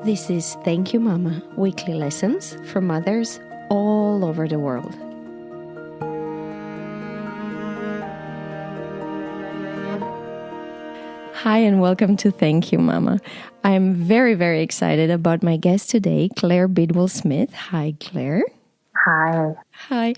This is Thank You Mama, weekly lessons for mothers all over the world. Hi and welcome to Thank You Mama. I'm very, very excited about my guest today, Claire Bidwell Smith. Hi, Claire. Hi. Hi.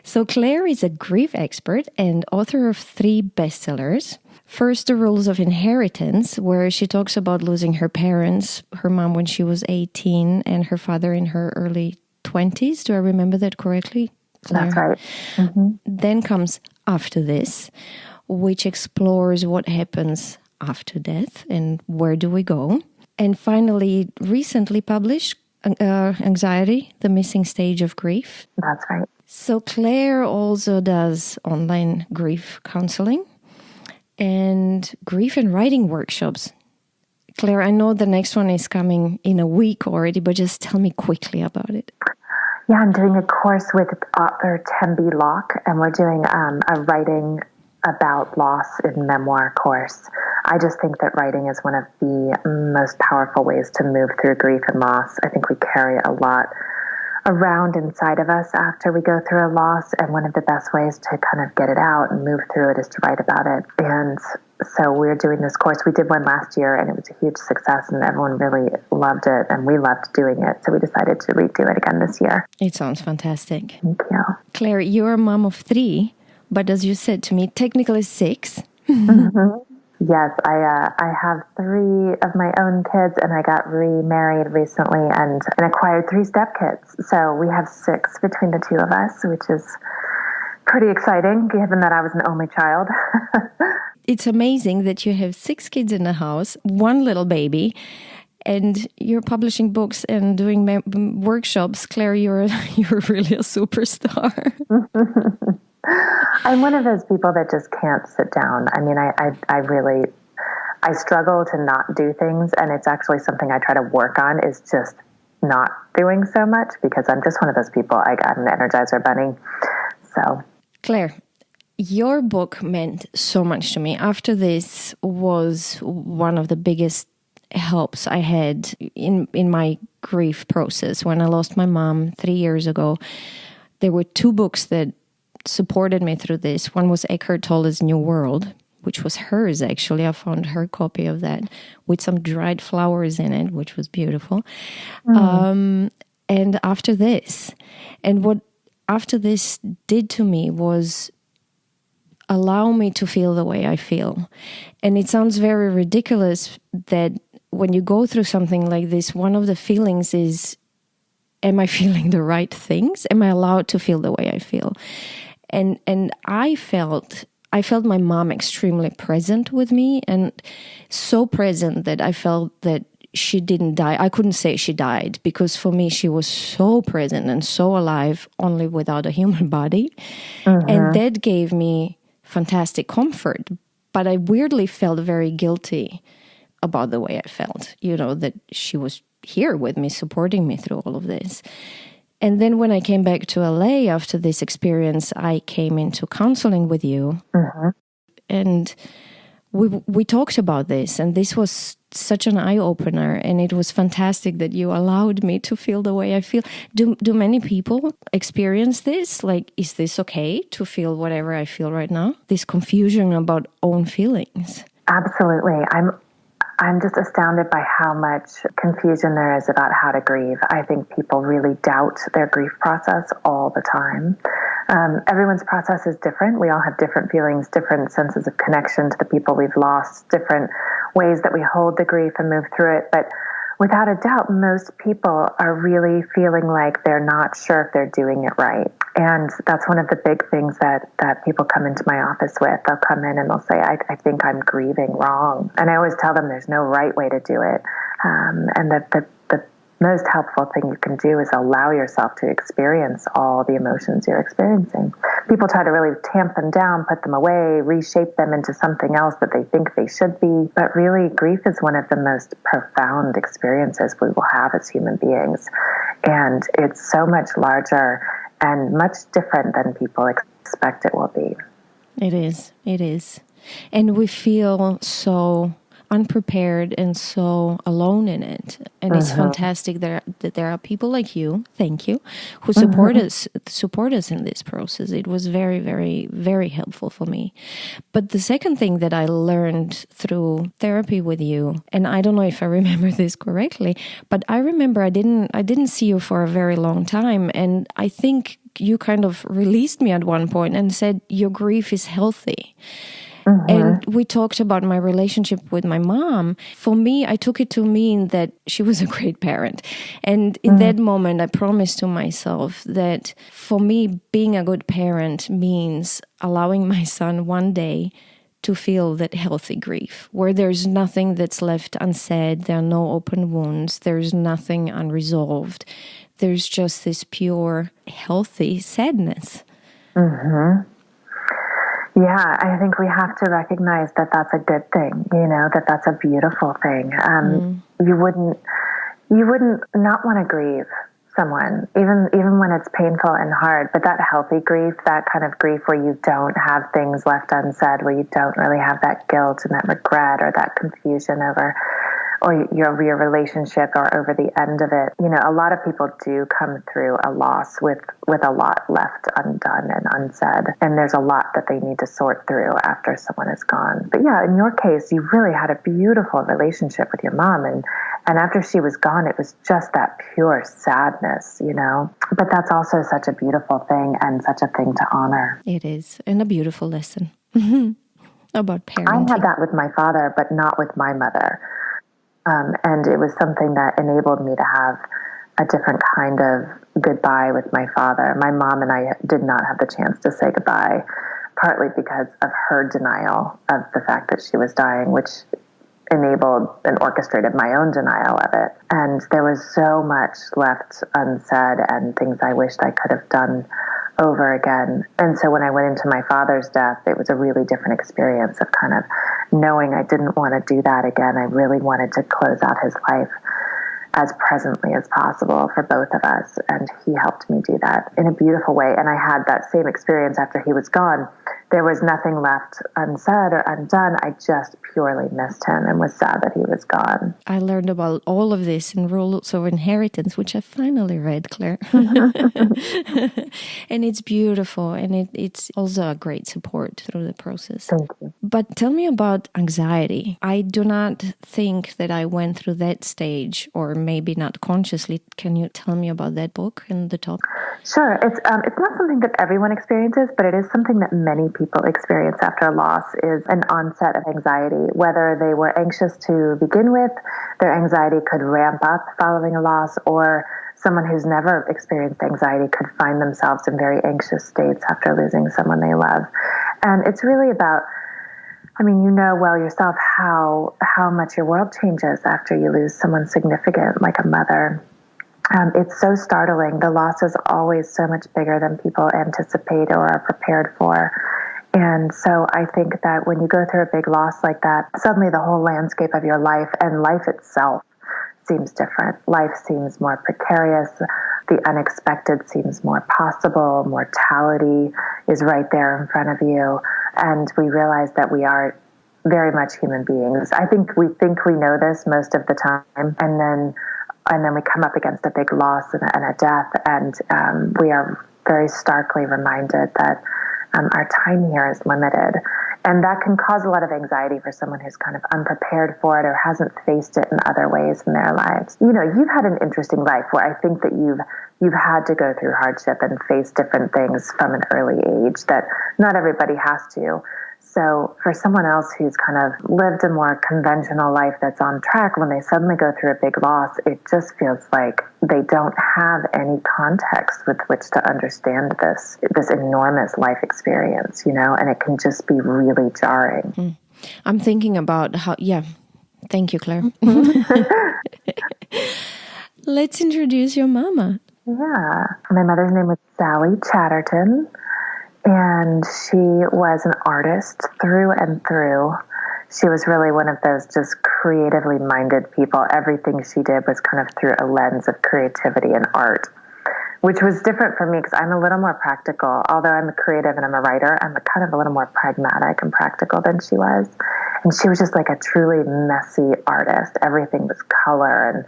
So Claire is a grief expert and author of 3 bestsellers. First, The Rules of Inheritance, where she talks about losing her parents, her mom when she was 18 and her father in her early 20s. Do I remember that correctly, Claire? That's right. Mm-hmm. Then comes After This, which explores what happens after death and where do we go. And finally, recently published Anxiety, the Missing Stage of Grief. That's right. So Claire also does online grief counseling and grief and writing workshops. Claire, I know the next one is coming in a week already, but just tell me quickly about it. Yeah, I'm doing a course with author Tembi Locke, and we're doing a writing about loss in memoir course. I just think that writing is one of the most powerful ways to move through grief and loss. I think we carry a lot around inside of us after we go through a loss, and one of the best ways to kind of get it out and move through it is to write about it. And so we're doing this course. We did one last year and it was a huge success and everyone really loved it and we loved doing it. So we decided to redo it again this year. It sounds fantastic. Thank you. Claire, you're a mom of 3, but as you said to me, technically 6. Mm-hmm. Yes, I have 3 of my own kids, and I got remarried recently and acquired 3 stepkids. So we have 6 between the 2 of us, which is pretty exciting, given that I was an only child. It's amazing that you have 6 kids in the house, 1 little baby, and you're publishing books and doing workshops. Claire, you're really a superstar. I'm one of those people that just can't sit down. I mean, I struggle to not do things, and it's actually something I try to work on is just not doing so much because I'm just one of those people. I'm an Energizer bunny. So, Claire, your book meant so much to me. After This was one of the biggest helps I had in my grief process. When I lost my mom 3 years ago, there were 2 books that supported me through this. One was Eckhart Tolle's New World, which was hers actually. I found her copy of that with some dried flowers in it, which was beautiful. And After This. And what After This did to me was allow me to feel the way I feel. And it sounds very ridiculous that when you go through something like this, one of the feelings is, am I feeling the right things? Am I allowed to feel the way I feel? And I felt my mom extremely present with me, and so present that I felt that she didn't die. I couldn't say she died because for me she was so present and so alive, only without a human body. Mm-hmm. And that gave me fantastic comfort. But I weirdly felt very guilty about the way I felt, that she was here with me, supporting me through all of this. And then when I came back to LA after this experience, I came into counseling with you. Mm-hmm. And we talked about this, and this was such an eye-opener, and it was fantastic that you allowed me to feel the way I feel. Do many people experience this? Like, is this okay to feel whatever I feel right now? This confusion about own feelings. Absolutely. I'm just astounded by how much confusion there is about how to grieve. I think people really doubt their grief process all the time. Everyone's process is different. We all have different feelings, different senses of connection to the people we've lost, different ways that we hold the grief and move through it. But without a doubt, most people are really feeling like they're not sure if they're doing it right. And that's one of the big things that people come into my office with. They'll come in and they'll say, I think I'm grieving wrong. And I always tell them there's no right way to do it. And that the most helpful thing you can do is allow yourself to experience all the emotions you're experiencing. People try to really tamp them down, put them away, reshape them into something else that they think they should be. But really, grief is one of the most profound experiences we will have as human beings. And it's so much larger and much different than people expect it will be. It is. And we feel so unprepared and so alone in it. And it's fantastic that there are people like you, thank you, who support us in this process. It was very, very, very helpful for me. But the second thing that I learned through therapy with you, and I don't know if I remember this correctly, but I remember I didn't see you for a very long time, and I think you kind of released me at one point and said your grief is healthy. And we talked about my relationship with my mom. For me, I took it to mean that she was a great parent. And in that moment, I promised to myself that for me, being a good parent means allowing my son one day to feel that healthy grief, where there's nothing that's left unsaid, there are no open wounds, there's nothing unresolved. There's just this pure, healthy sadness. Yeah, I think we have to recognize that that's a good thing, that that's a beautiful thing. You wouldn't not want to grieve someone, even when it's painful and hard, but that healthy grief, that kind of grief where you don't have things left unsaid, where you don't really have that guilt and that regret or that confusion over or your relationship or over the end of it. A lot of people do come through a loss with a lot left undone and unsaid. And there's a lot that they need to sort through after someone is gone. But yeah, in your case, you really had a beautiful relationship with your mom. And after she was gone, it was just that pure sadness, But that's also such a beautiful thing and such a thing to honor. It is. And a beautiful lesson about parenting. I had that with my father, but not with my mother. And it was something that enabled me to have a different kind of goodbye with my father. My mom and I did not have the chance to say goodbye, partly because of her denial of the fact that she was dying, which enabled and orchestrated my own denial of it. And there was so much left unsaid and things I wished I could have done over again. And so when I went into my father's death, it was a really different experience of kind of knowing I didn't want to do that again. I really wanted to close out his life as presently as possible for both of us. And he helped me do that in a beautiful way. And I had that same experience after he was gone. There was nothing left unsaid or undone. I just purely missed him and was sad that he was gone. I learned about all of this in Rules of Inheritance, which I finally read, Claire. And it's beautiful. And it's also a great support through the process. Thank you. But tell me about anxiety. I do not think that I went through that stage, or maybe not consciously. Can you tell me about that book and the topic? Sure. It's not something that everyone experiences, but it is something that many people experience after a loss, is an onset of anxiety. Whether they were anxious to begin with, their anxiety could ramp up following a loss, or someone who's never experienced anxiety could find themselves in very anxious states after losing someone they love. And it's really about, well yourself how much your world changes after you lose someone significant like a mother. It's so startling. The loss is always so much bigger than people anticipate or are prepared for. And so I think that when you go through a big loss like that, suddenly the whole landscape of your life and life itself seems different. Life seems more precarious. The unexpected seems more possible. Mortality is right there in front of you. And we realize that we are very much human beings. I think we know this most of the time. And then we come up against a big loss and a death. And we are very starkly reminded that our time here is limited. And that can cause a lot of anxiety for someone who's kind of unprepared for it or hasn't faced it in other ways in their lives. You've had an interesting life where I think that you've had to go through hardship and face different things from an early age that not everybody has to. So for someone else who's kind of lived a more conventional life that's on track, when they suddenly go through a big loss, it just feels like they don't have any context with which to understand this enormous life experience, and it can just be really jarring. I'm thinking about how, thank you, Claire. Let's introduce your mama. Yeah. My mother's name was Sally Chatterton. And she was an artist through and through. She was really one of those just creatively minded people. Everything she did was kind of through a lens of creativity and art, which was different for me because I'm a little more practical. Although I'm a creative and I'm a writer, I'm kind of a little more pragmatic and practical than she was. And she was just like a truly messy artist. Everything was color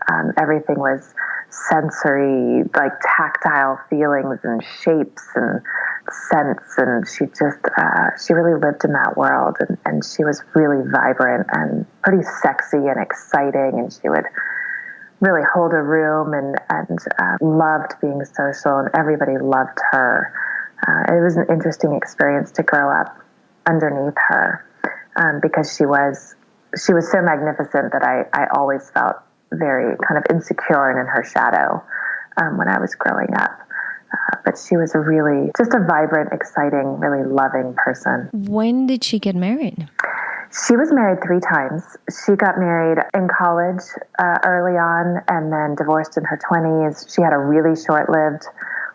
and everything was sensory, like tactile feelings and shapes and scents. And she just, she really lived in that world. And she was really vibrant and pretty sexy and exciting. And she would really hold a room and loved being social, and everybody loved her. It was an interesting experience to grow up underneath her because she was so magnificent that I always felt very kind of insecure and in her shadow when I was growing up. But she was really just a vibrant, exciting, really loving person. When did she get married? She was married 3 times. She got married in college early on and then divorced in her 20s. She had a really short-lived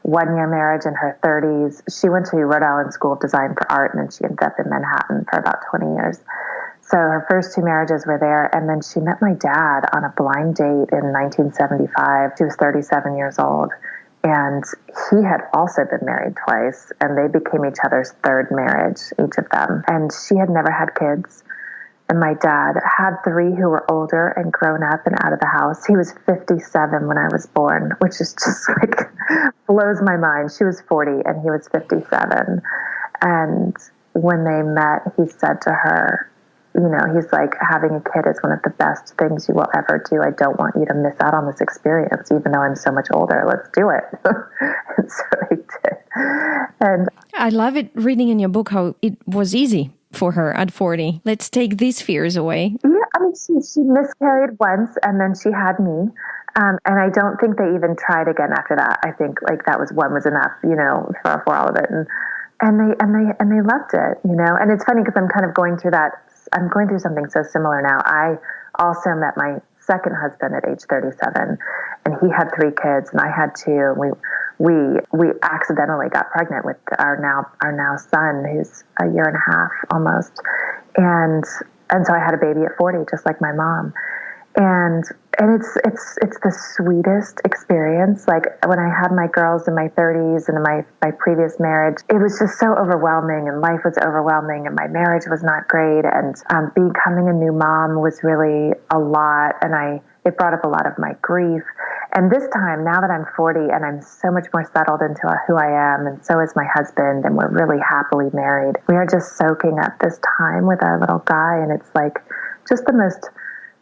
1-year marriage in her 30s. She went to Rhode Island School of Design for Art, and then she ended up in Manhattan for about 20 years. So her first 2 marriages were there, and then she met my dad on a blind date in 1975. She was 37 years old, and he had also been married twice, and they became each other's 3rd marriage, each of them. And she had never had kids. And my dad had 3 who were older and grown up and out of the house. He was 57 when I was born, which is just like blows my mind. She was 40 and he was 57. And when they met, he said to her, you know, he's like, having a kid is one of the best things you will ever do. I don't want you to miss out on this experience, even though I'm so much older. Let's do it. And so they did. And I love it reading in your book how it was easy for her at 40. Let's take these fears away. Yeah, I mean, she miscarried once, and then she had me. And I don't think they even tried again after that. I think like that was one was enough, you know, for all of it. And they loved it, you know. And it's funny because I'm kind of going through that. I'm going through something so similar now. I also met my second husband at age 37, and he had 3 kids, and I had 2. We accidentally got pregnant with our now son, who's a year and a half almost, and so I had a baby at 40, just like my mom. And it's the sweetest experience. Like when I had my girls in my 30s and in my previous marriage, it was just so overwhelming, and life was overwhelming, and my marriage was not great, and becoming a new mom was really a lot, and it brought up a lot of my grief. And this time, now that I'm 40 and I'm so much more settled into who I am, and so is my husband, and we're really happily married, we are just soaking up this time with our little guy, and it's like just the most,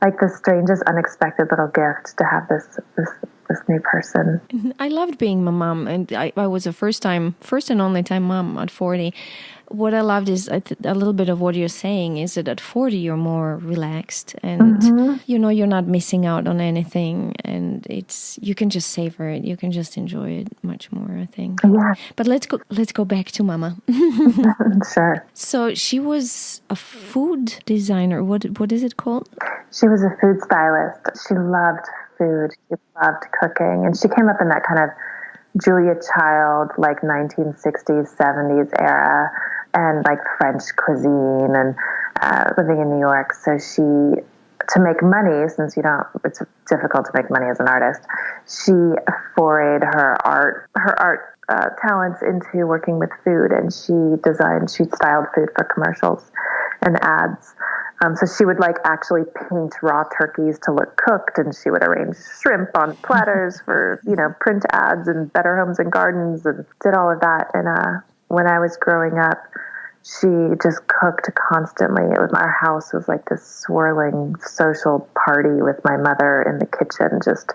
like the strangest, unexpected little gift to have this new person. I loved being my mom, and I was a first and only time mom at 40. What I loved is a little bit of what you're saying is that at 40 you're more relaxed, and you know you're not missing out on anything, and you can just savor it, you can just enjoy it much more, I think. Yeah. But let's go back to Mama. Sure. So she was a food designer. What is it called? She was a food stylist. She loved food. She loved cooking, and she came up in that kind of Julia Child, like 1960s, 70s era, and like French cuisine, and living in New York. So to make money, since it's difficult to make money as an artist, she forayed her art talents into working with food, and she styled food for commercials and ads. So she would like actually paint raw turkeys to look cooked, and she would arrange shrimp on platters for, you know, print ads and Better Homes and Gardens, and did all of that. And when I was growing up, she just cooked constantly. Our house was like this swirling social party with my mother in the kitchen, just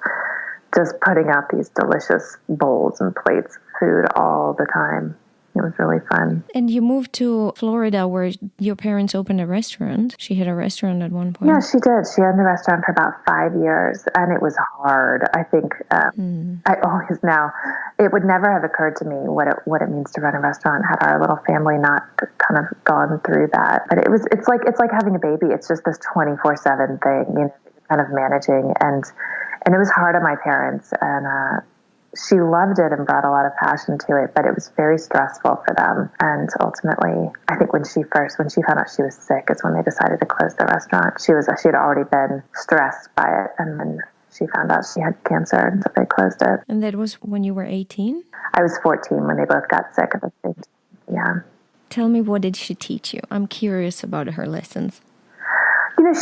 putting out these delicious bowls and plates of food all the time. It was really fun. And you moved to Florida where your parents opened a restaurant. She had a restaurant at one point. Yeah, she did. She owned the restaurant for about 5 years, and it was hard. I think I always now, it would never have occurred to me what it means to run a restaurant had our little family not kind of gone through that. But it's like having a baby. It's just this 24/7 thing, you know, kind of managing, and it was hard on my parents, and she loved it and brought a lot of passion to it, but it was very stressful for them. And ultimately, I think when she found out she was sick is when they decided to close the restaurant. She had already been stressed by it, and then she found out she had cancer, and so they closed it. And that was when you were 18? I was 14 when they both got sick at the same time. Yeah. Tell me, what did she teach you? I'm curious about her lessons.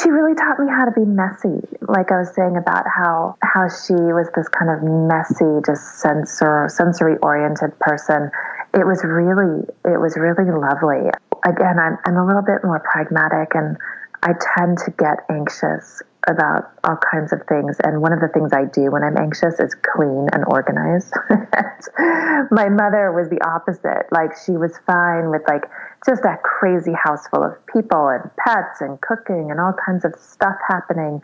She really taught me how to be messy. Like I was saying about how she was this kind of messy, just sensory oriented person. It was really lovely. Again, I'm a little bit more pragmatic, and I tend to get anxious about all kinds of things. And one of the things I do when I'm anxious is clean and organize. My mother was the opposite. Like, she was fine with like just a crazy house full of people and pets and cooking and all kinds of stuff happening.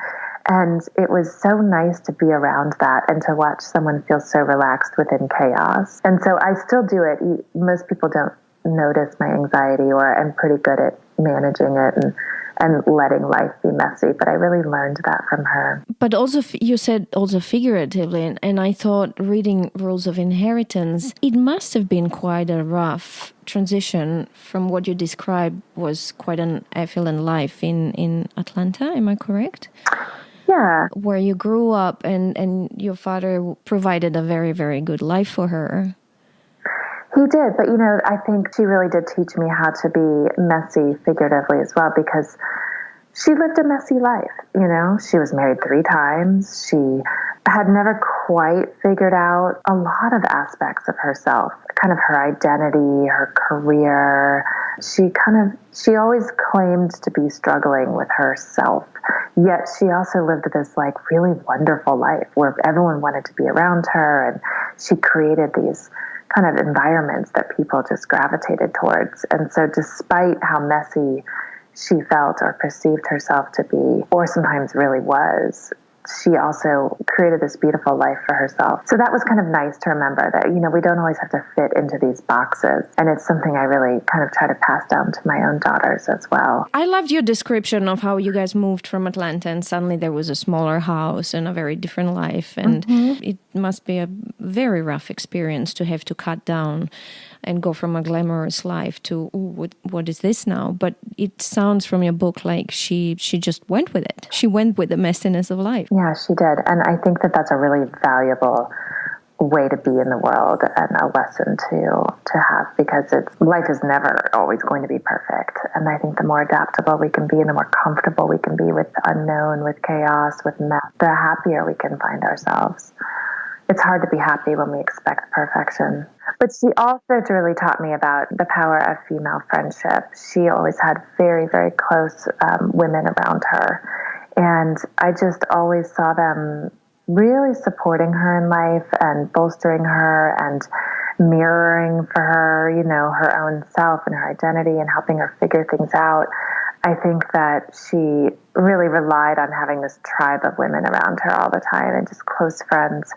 And it was so nice to be around that and to watch someone feel so relaxed within chaos. And so I still do it. Most people don't notice my anxiety, or I'm pretty good at managing it and letting life be messy. But I really learned that from her. But also, you said also figuratively, and I thought reading Rules of Inheritance, it must have been quite a rough transition from what you described was quite an affluent life in Atlanta. Am I correct? Yeah. Where you grew up and your father provided a very, very good life for her. He did, but I think she really did teach me how to be messy figuratively as well, because she lived a messy life. She was married 3 times. She had never quite figured out a lot of aspects of herself, kind of her identity, her career. She always claimed to be struggling with herself, yet she also lived this like really wonderful life where everyone wanted to be around her, and she created these kind of environments that people just gravitated towards. And so despite how messy she felt or perceived herself to be, or sometimes really was, she also created this beautiful life for herself. So that was kind of nice to remember that, we don't always have to fit into these boxes. And it's something I really kind of try to pass down to my own daughters as well. I loved your description of how you guys moved from Atlanta and suddenly there was a smaller house and a very different life. And it must be a very rough experience to have to cut down and go from a glamorous life to, what is this now? But it sounds from your book like she just went with it. She went with the messiness of life. Yeah, she did. And I think that that's a really valuable way to be in the world and a lesson to have, because life is never always going to be perfect. And I think the more adaptable we can be and the more comfortable we can be with the unknown, with chaos, with mess, the happier we can find ourselves. It's hard to be happy when we expect perfection. But she also really taught me about the power of female friendship. She always had very, very close women around her. And I just always saw them really supporting her in life and bolstering her and mirroring for her, her own self and her identity and helping her figure things out. I think that she really relied on having this tribe of women around her all the time and just close friends.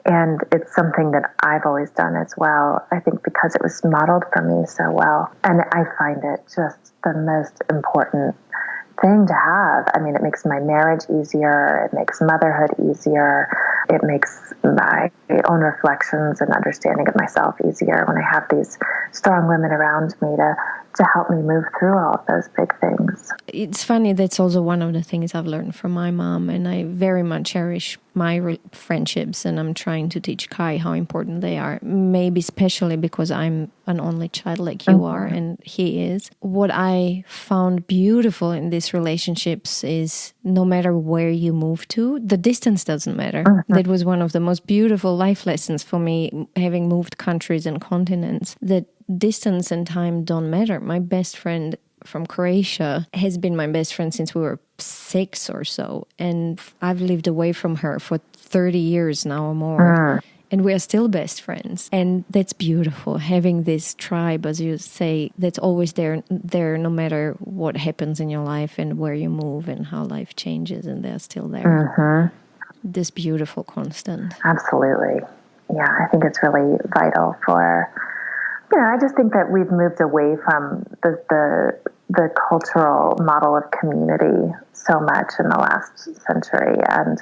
And it's something that I've always done as well, I think, because it was modeled for me so well. And I find it just the most important thing to have. I mean, it makes my marriage easier. It makes motherhood easier. It makes my own reflections and understanding of myself easier when I have these strong women around me to help me move through all of those big things. It's funny, that's also one of the things I've learned from my mom, and I very much cherish my friendships, and I'm trying to teach Kai how important they are, maybe especially because I'm an only child like you are and he is. What I found beautiful in these relationships is no matter where you move to, the distance doesn't matter. That was one of the most beautiful life lessons for me, having moved countries and continents, that distance and time don't matter. My best friend from Croatia has been my best friend since we were 6 or so. And I've lived away from her for 30 years now or more. And we are still best friends. And that's beautiful, having this tribe, as you say, that's always there no matter what happens in your life and where you move and how life changes, and they're still there. This beautiful constant. Absolutely. Yeah, I think it's really vital for... I just think that we've moved away from the cultural model of community so much in the last century. And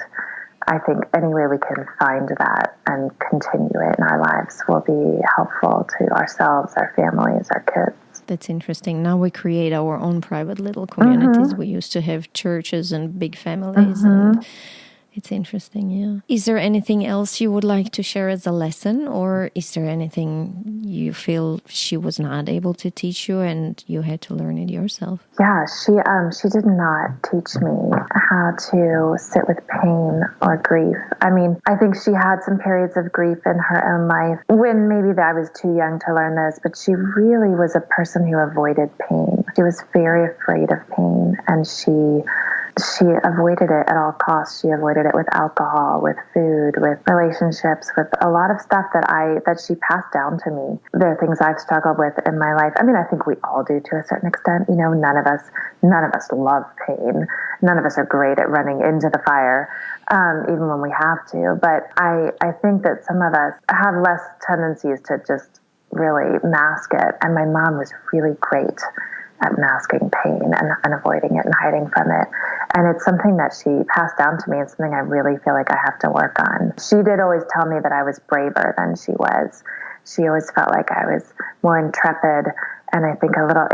I think any way we can find that and continue it in our lives will be helpful to ourselves, our families, our kids. That's interesting. Now we create our own private little communities. We used to have churches and big families. And It's interesting, yeah. Is there anything else you would like to share as a lesson, or is there anything you feel she was not able to teach you and you had to learn it yourself? Yeah, she did not teach me how to sit with pain or grief. I mean, I think she had some periods of grief in her own life when maybe I was too young to learn those, but she really was a person who avoided pain. She was very afraid of pain, and she avoided it at all costs. She avoided it with alcohol, with food, with relationships, with a lot of stuff that she passed down to me. There are things I've struggled with in my life. I mean, I think we all do to a certain extent. You know, none of us love pain. None of us are great at running into the fire, even when we have to. But I think that some of us have less tendencies to just really mask it. And my mom was really great at masking pain and avoiding it and hiding from it. And it's something that she passed down to me. It's something I really feel like I have to work on. She did always tell me that I was braver than she was. She always felt like I was more intrepid and I think a little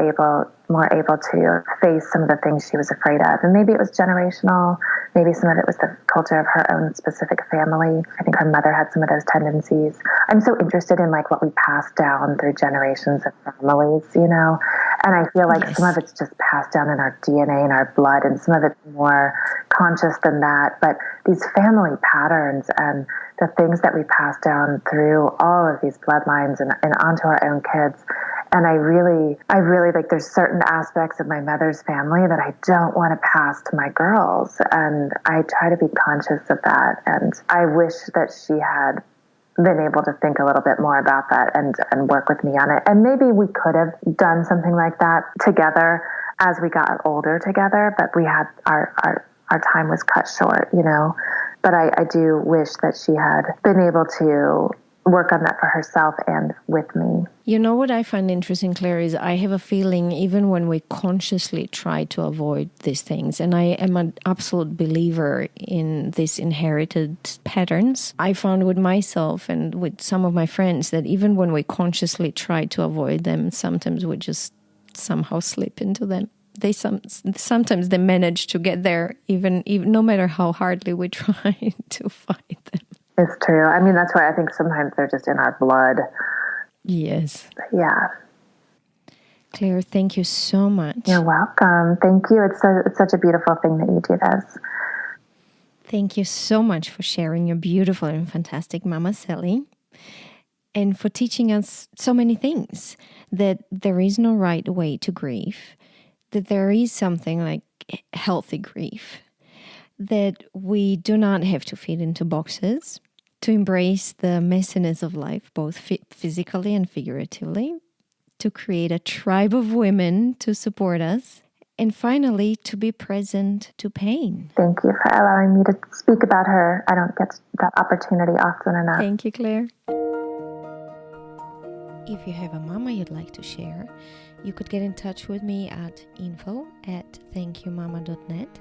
more able to face some of the things she was afraid of. And maybe it was generational. Maybe some of it was the culture of her own specific family. I think her mother had some of those tendencies. I'm so interested in like what we pass down through generations of families, you know? And I feel like some of it's just passed down in our DNA and our blood, and some of it's more conscious than that. But these family patterns and the things that we pass down through all of these bloodlines and onto our own kids. And I really like, there's certain aspects of my mother's family that I don't want to pass to my girls. And I try to be conscious of that. And I wish that she had been able to think a little bit more about that and work with me on it. And maybe we could have done something like that together as we got older together, but we had our time was cut short, you know. But I do wish that she had been able to work on that for herself and with me. You know what I find interesting, Claire, is I have a feeling even when we consciously try to avoid these things, and I am an absolute believer in these inherited patterns, I found with myself and with some of my friends that even when we consciously try to avoid them, sometimes we just somehow slip into them. Sometimes they manage to get there even no matter how hardly we try to fight them. It's true. I mean, that's why I think sometimes they're just in our blood. Yes. Yeah. Claire, thank you so much. You're welcome. Thank you. It's such a beautiful thing that you do this. Thank you so much for sharing your beautiful and fantastic Mama Sally, and for teaching us so many things, that there is no right way to grieve, that there is something like healthy grief, that we do not have to fit into boxes, to embrace the messiness of life, both physically and figuratively, to create a tribe of women to support us, and finally, to be present to pain. Thank you for allowing me to speak about her. I don't get that opportunity often enough. Thank you, Claire. If you have a mama you'd like to share, you could get in touch with me at info@thankyouMama.net.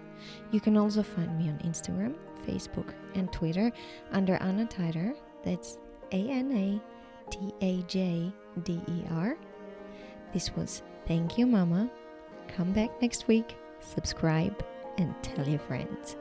You can also find me on Instagram, Facebook, and Twitter under Anna Teider. That's ANATAJDER. This was Thank You Mama. Come back next week, subscribe, and tell your friends.